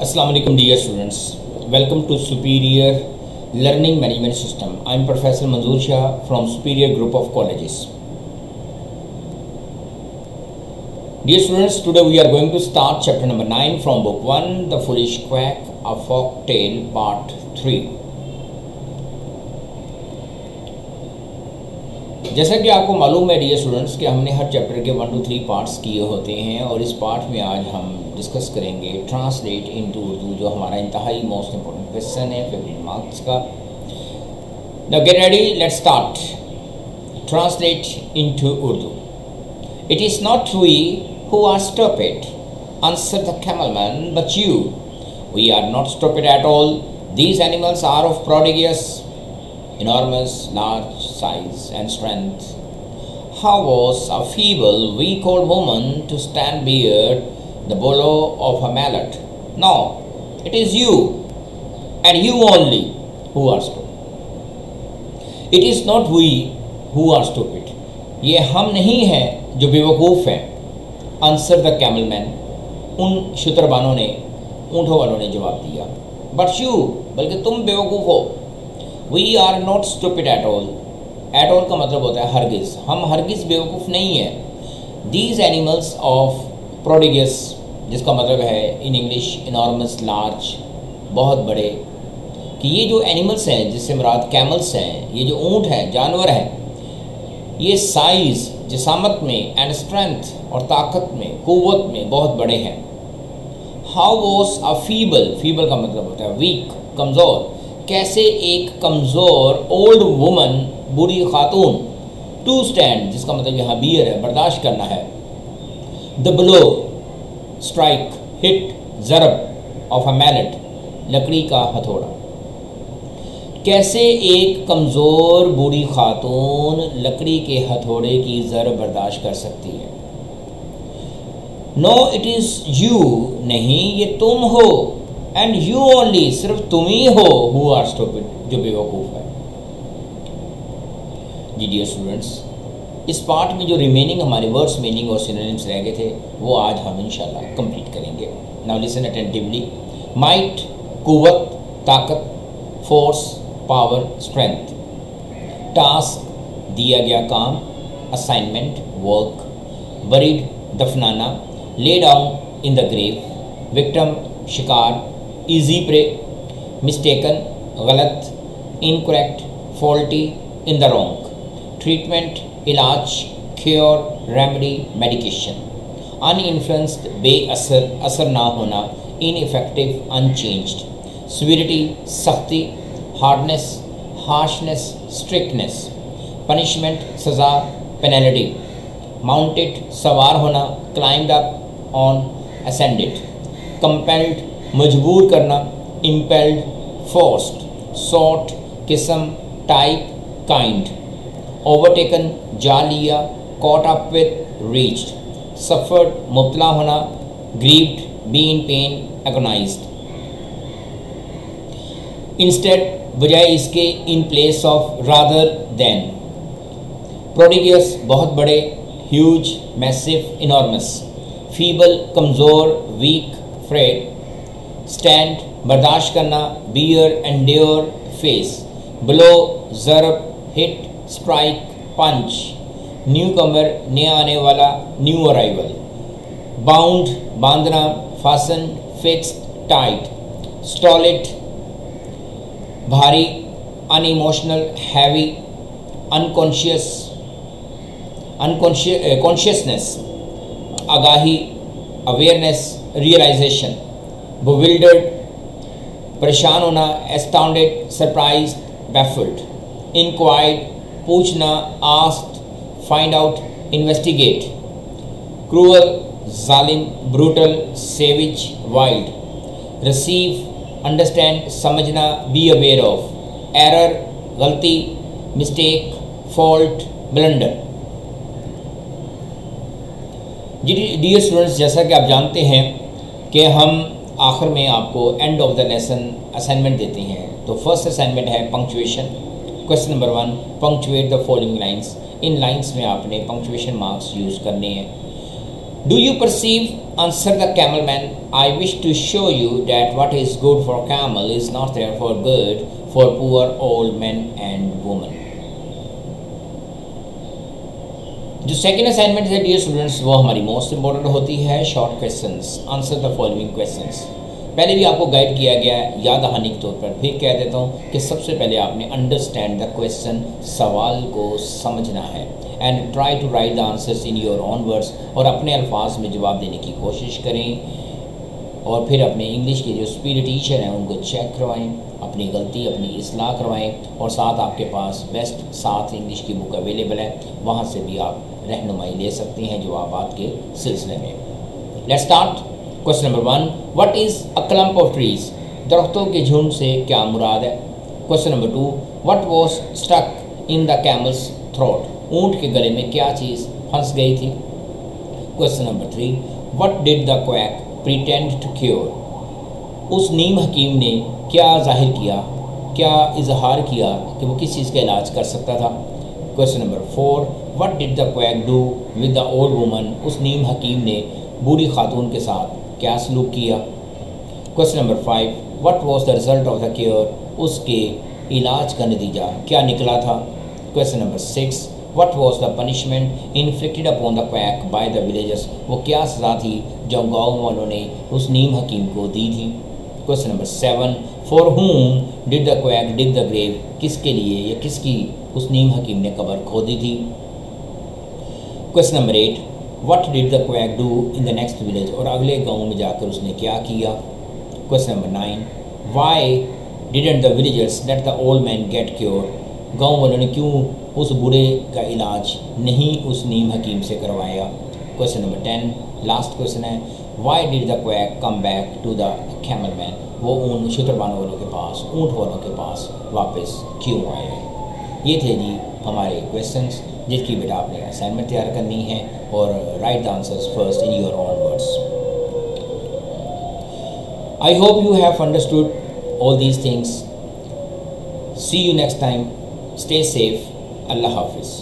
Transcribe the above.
Assalamu alaikum dear students. Welcome to Superior Learning Management System. I am Professor Manzoor Shah from Superior Group of Colleges. Dear students, today we are going to start chapter number 9 from book 1, The Foolish Quack, a Folk Tale, part 3. जैसा कि आपको मालूम है dear students कि हमने हर chapter के 1 to 3 parts किए होते हैं और इस पार्ट में आज हम डिस्कस करेंगे ट्रांसलेट इनटू उर्दू, जो हमारा इंतहाई मोस्ट इंपॉर्टेंट क्वेश्चन है 15 मार्क्स का. Now get ready, let's start. Translate into Urdu. It is not we who are stupid, answer the camelman, but you. We are not stupid at all. These animals are of prodigious, enormous, large size and strength. How was a feeble, weak-old woman to stand bear the blow of a mallet? No, it is you, and you only, who are stupid. It is not we who are stupid. ये हम नहीं हैं जो बेवकूफ़ हैं. Answer the camelman. उन शुतरबानों ने, ऊँटों वालों ने जवाब दिया. But you, बल्कि तुम बेवकूफ़ हो. We are not stupid at all. At all का मतलब होता है हरगिज़. हम हरगिज़ बेवकूफ़ नहीं हैं. These animals of prodigious, जिसका मतलब है इन इंग्लिश enormous, large, बहुत बड़े, कि ये जो एनिमल्स हैं जिससे मुराद कैमल्स हैं, ये जो ऊँट हैं, जानवर हैं, ये साइज़, जिसामत में एंड स्ट्रेंथ और ताकत में, क़ुव्वत में बहुत बड़े हैं. How was a feeble, feeble का मतलब होता है वीक, कमज़ोर. कैसे एक कमज़ोर old woman, Burhi Khatoon, to stand, जिसका मतलब यहाँ बियर है, बर्दाश्त करना है, द ब्लो, स्ट्राइक, हिट, ज़रब ऑफ अ मैलेट, लकड़ी का हथौड़ा. कैसे एक कमज़ोर बूढ़ी खातून लकड़ी के हथौड़े की ज़रब बर्दाश्त कर सकती है. नो इट इज़ यू, नहीं ये तुम हो, एंड यू ओनली, सिर्फ तुम ही हो, हु आर स्टूपिड, जो बेवकूफ़ है. जी डियर स्टूडेंट्स, इस पार्ट में जो रिमेनिंग हमारे वर्ड्स, मीनिंग और सिनोनिम्स रह गए थे वो आज हम इंशाल्लाह कंप्लीट करेंगे. Now listen attentively. माइट, कुव्वत, ताकत, फोर्स, पावर, स्ट्रेंथ. टास्क, दिया गया काम, असाइनमेंट, वर्क. बरीड, दफनाना. Lay down in the grave. Victim, शिकार. Easy prey. मिस्टेकन, गलत. Incorrect, faulty, in the wrong. Treatment, इलाज. Cure, remedy, medication. अनइन्फ्लुएंस्ड, बेअसर, असर ना होना. Ineffective, unchanged. सिविरिटी, सख्ती. Hardness, harshness, strictness. पनिशमेंट, सज़ा, पेनल्टी. माउंटेड, सवार होना. Climbed up, on, ascended. Compelled, मजबूर करना. Impelled, forced. सॉर्ट, किस्म, टाइप, काइंड. ओवरटेकन, जा लिया. Caught up with, reached. Suffered, मुब्तला होना. Grieved, be in pain, एगोनाइज्ड. Instead, बजाय इसके. In place of, rather than. Prodigious, बहुत बड़े. Huge, massive, enormous. फीबल, कमज़ोर, वीक, फ्रेड. स्टैंड, बर्दाश्त करना. Bear, endure, face. ब्लो, ज़रब, hit, strike, punch. Newcomer, नया आने वाला, न्यू अराइवल. बाउंड, बांधना. Fasten, fixed, tight. स्टॉलिड, भारी. Unemotional, heavy. अनकॉन्शियस, कॉन्शियसनेस, आगाही, अवेयरनेस, रियलाइजेशन. bewildered, परेशान होना. astounded, surprised, baffled. inquired, पूछना. asked, find out, investigate. cruel, जालिम, brutal, savage, wild. receive, understand, समझना, be aware of. error, गलती. mistake, fault, blunder. Dear students, जैसा कि आप जानते हैं कि हम आखिर में आपको end of the lesson assignment देते हैं. तो फर्स्ट असाइनमेंट है punctuation. Question number 1, punctuate the following lines. In lines में आपने पंक्चुएशन मार्क्स यूज़ करने हैं. Do you perceive? Answered the camelman, I wish to show you that what is good for camel is not therefore good for poor old men and women. जो second assignment है dear students वो हमारी most important होती है short questions, answer the following questions. पहले भी आपको guide किया गया है, याद दहानी के तौर पर फिर कह देता हूँ कि सबसे पहले आपने अंडरस्टैंड द क्वेश्चन, सवाल को समझना है, and try to write the answers in your own words, और अपने अल्फाज में जवाब देने की कोशिश करें। और फिर अपने इंग्लिश के जो स्पीड टीचर हैं उनको चेक करवाएं, अपनी गलती अपनी इस्लाह करवाएं, और साथ आपके पास बेस्ट 7 इंग्लिश की बुक अवेलेबल है, वहाँ से भी आप रहनुमाई ले सकते हैं जवाबात के सिलसिले में। Let's start. Question number 1, what is a clump of trees? दरख्तों के झुंड से क्या मुराद है? Question number 2, what was stuck in the camel's throat? ऊँट के गले में क्या चीज़ फंस गई थी? Question number 3, what did the quack pretend to cure? उस नीम हकीम ने क्या जाहिर किया, क्या इजहार किया कि वो किस चीज़ का इलाज कर सकता था? Question number 4, what did the quack do with the old woman? उस नीम हकीम ने बूढ़ी खातून के साथ क्या सलूक किया? Question number 5, what was the result of the cure? उसके इलाज का नतीजा क्या निकला था? Question number 6, what was the punishment inflicted upon the quack by the villagers? वो क्या सज़ा थी जो गाँव वालों ने उस नीम हकीम को दी थी? Question number 7, for whom did the quack dig the grave? किसके लिए या किसकी उस नीम हकीम ने कब्र खोदी थी? Question number 8, what did the quack do in the next village? और अगले गांव में जाकर उसने क्या किया? Question number 9, why didn't the villagers let the old man get cure? गांव वालों ने क्यों उस बूढ़े का इलाज नहीं उस नीम हकीम से करवाया? क्वेश्चन नंबर 10, लास्ट क्वेश्चन है, why did the quack come back to the camel man? वो उन शुतरबानों वालों के पास, ऊँट वालों के पास वापस क्यों आए? ये थे जी हमारे क्वेश्चंस जिसकी बेटा आपने असाइनमेंट तैयार करनी है, और write the answers first in your own words. I hope you have understood all these things. See you next time. Stay safe. अल्लाह हाफिज़।